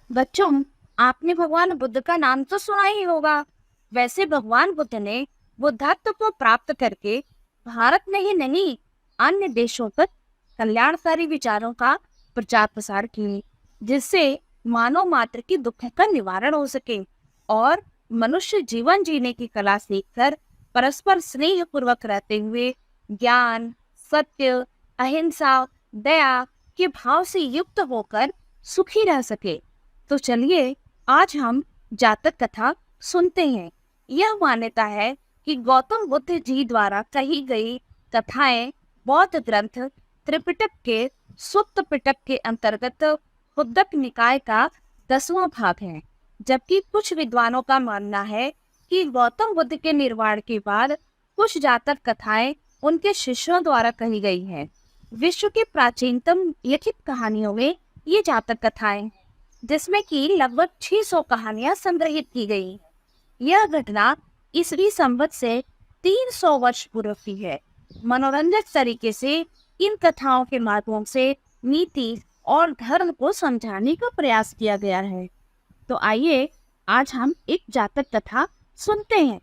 बच्चों, आपने भगवान बुद्ध का नाम तो सुना ही होगा। वैसे भगवान बुद्ध ने बुद्धत्व को प्राप्त करके भारत में ही नहीं, अन्य देशों पर कल्याणकारी विचारों का प्रचार प्रसार किए, जिससे मानव मात्र की दुख का निवारण हो सके और मनुष्य जीवन जीने की कला सीखकर परस्पर स्नेह पूर्वक रहते हुए ज्ञान, सत्य, अहिंसा, दया के भाव से युक्त होकर सुखी रह सके। तो चलिए आज हम जातक कथा सुनते हैं। यह मान्यता है कि गौतम बुद्ध जी द्वारा कही गई कथाएं बौद्ध ग्रंथ त्रिपिटक के सुत्त पिटक के अंतर्गत हुद्दक निकाय का 10वां भाग है। जबकि कुछ विद्वानों का मानना है कि गौतम बुद्ध के निर्वाण के बाद कुछ जातक कथाएं उनके शिष्यों द्वारा कही गई हैं। विश्व के प्राचीनतम लिखित कहानियों में ये जातक कथाएं, जिसमें कि लगभग 600 कहानियां संग्रहित की गई। यह घटना ईसवी संवत से 300 वर्ष पूर्व की है। मनोरंजक तरीके से इन कथाओं के माध्यम से नीति और धर्म को समझाने का प्रयास किया गया है। तो आइए आज हम एक जातक कथा सुनते हैं।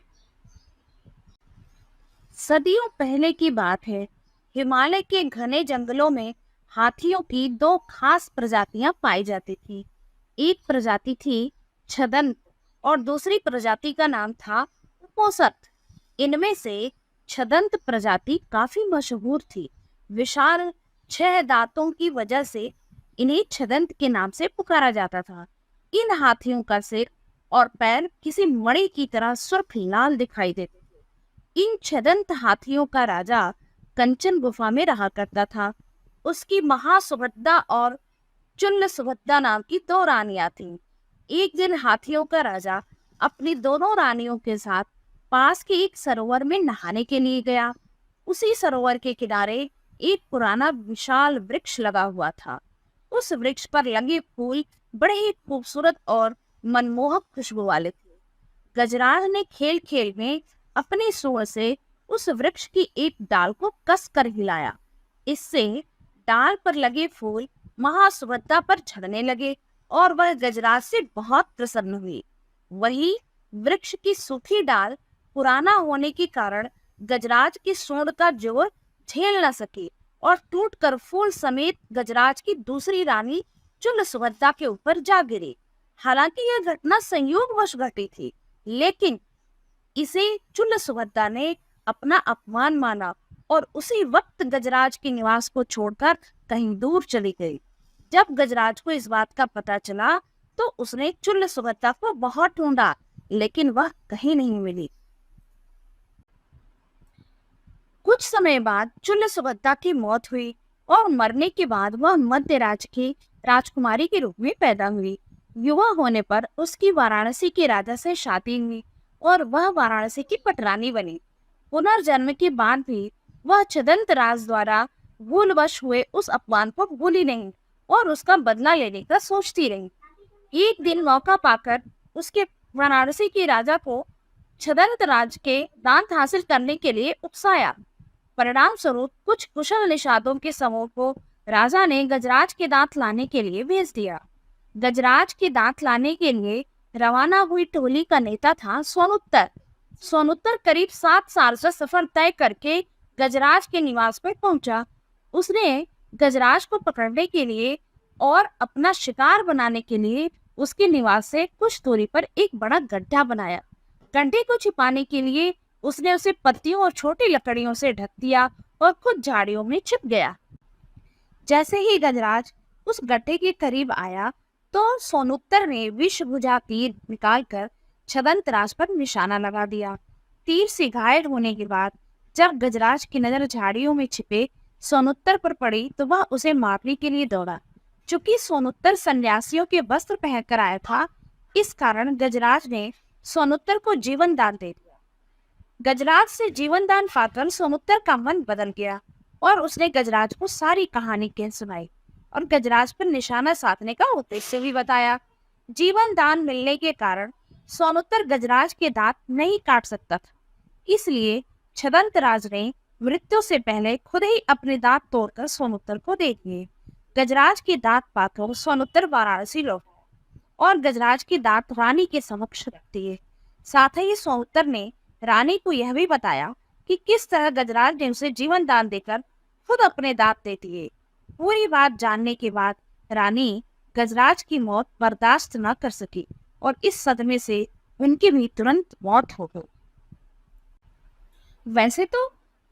सदियों पहले की बात है। हिमालय के घने जंगलों में हाथियों की दो खास प्रजातियां पाई जाती थी। एक प्रजाति थी छदंत और दूसरी प्रजाति का नाम था उपोसत। इनमें से छदंत प्रजाति काफी मशहूर थी। विशाल 6 दांतों की वजह से इन्हें छदंत के नाम से पुकारा जाता था। इन हाथियों का सिर और पैर किसी मणि की तरह सुर्ख लाल दिखाई देते थे। इन छदंत हाथियों का राजा कंचन गुफा में रहा करता था। उसकी महासुभद्दा और चुल्ल सुभद्दा नाम की 2 रानियां थीं। एक दिन हाथियों का राजा अपनी दोनों रानियों के साथ पास के एक सरोवर में नहाने के लिए गया। उसी सरोवर के किनारे एक पुराना विशाल वृक्ष लगा हुआ था। उस वृक्ष पर लगे फूल बड़े ही खूबसूरत और मनमोहक खुशबू वाले थे। गजराज ने खेल खेल में अपनी सूंड से उस वृक्ष की एक डाल को कस कर हिलाया। इससे डाल पर लगे फूल महासुभद्दा पर झड़ने लगे और वह गजराज से बहुत प्रसन्न हुई। वही वृक्ष की सूखी डाल पुराना होने के कारण गजराज की सूंड का जोर झेल न सके और टूटकर फूल समेत गजराज की दूसरी रानी चुल सुभद्दा के ऊपर जा गिरी। हालांकि यह घटना संयोगवश घटी थी, लेकिन इसे चुल सुभद्दा ने अपना अपमान माना और उसी वक्त गजराज के निवास को छोड़कर कहीं दूर चली गई। जब गजराज को इस बात का पता चला तो उसने चुल सुभद्दा को बहुत ढूंढा, लेकिन वह कहीं नहीं मिली। कुछ समय बाद चुल सुभद्दा की मौत हुई और मरने के बाद वह मध्य राज की राजकुमारी के रूप में पैदा हुई। युवा होने पर उसकी वाराणसी के राजा से शादी हुई और वह वाराणसी की पटरानी बनी। पुनर्जन्म के बाद भी वह छदंत राज द्वारा भूलवश हुए उस अपमान को भूली नहीं और उसका बदला लेने का सोचती रही। एक दिन मौका पाकर उसके वाराणसी के राजा को छदंत राज के दांत हासिल करने के लिए उकसाया। परिणाम स्वरूप कुछ कुशल निषादों के समूह को राजा ने गजराज के दांत लाने के लिए भेज दिया। गजराज के दांत लाने के लिए रवाना हुई टोली का नेता था सोनुत्तर। सोनुत्तर करीब 7 साल से सफर तय करके गजराज के निवास पर पहुंचा। उसने गजराज को पकड़ने के लिए और अपना शिकार बनाने के लिए उसके निवास से कुछ दूरी पर एक बड़ा गड्ढा बनाया। गड्ढे को छिपाने के लिए उसने उसे पत्तियों और छोटी लकड़ियों से ढक दिया और खुद झाड़ियों में छिप गया। जैसे ही गजराज उस गड्ढे के करीब आया तो सोनुत्तर ने विषभुजा तीर निकालकर छदंत राज पर निशाना लगा दिया। तीर से घायल होने के बाद जब गजराज की नजर झाड़ियों में छिपे सोनुत्तर पर पड़ी तो वह उसे मारने के लिए दौड़ा। चूंकि सोनुत्तर सन्यासियों के वस्त्र पहनकर आया था, इस कारण गजराज ने सोनुत्तर को जीवन दान दे दिया। गजराज से जीवन दान पाकर सोनुत्तर का मन बदल गया और उसने गजराज को सारी कहानी कह सुनाई और गजराज पर निशाना साधने का उद्देश्य भी बताया। जीवन दान मिलने के कारण सोनुत्तर गजराज के दांत नहीं काट सकता था, इसलिए छदंत राज ने मृत्यु से पहले खुद ही अपने दांत तोड़कर सोनुत्तर को दे दिए। गजराज के दांत पाकर सोनुत्तर वाराणसी लौटा। और गजराज की दांत रानी के समक्ष रखती है। साथ ही सोहतर ने रानी को यह भी बताया कि किस तरह गजराज ने उसे जीवन दान देकर खुद अपने दांत देती है। पूरी बात जानने के बाद रानी गजराज की मौत बर्दाश्त न कर सकी और इस सदमे से उनकी भी तुरंत मौत हो गई। वैसे तो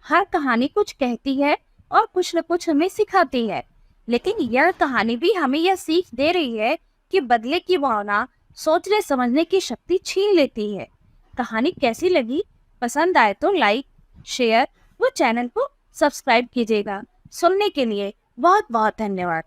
हर कहानी कुछ कहती है और कुछ न कुछ हमें सिखाती है, लेकिन यह कहानी भी हमें यह सीख दे रही है कि बदले की भावना सोचने समझने की शक्ति छीन लेती है। कहानी कैसी लगी? पसंद आए तो लाइक, शेयर व चैनल को सब्सक्राइब कीजिएगा। सुनने के लिए बहुत बहुत धन्यवाद।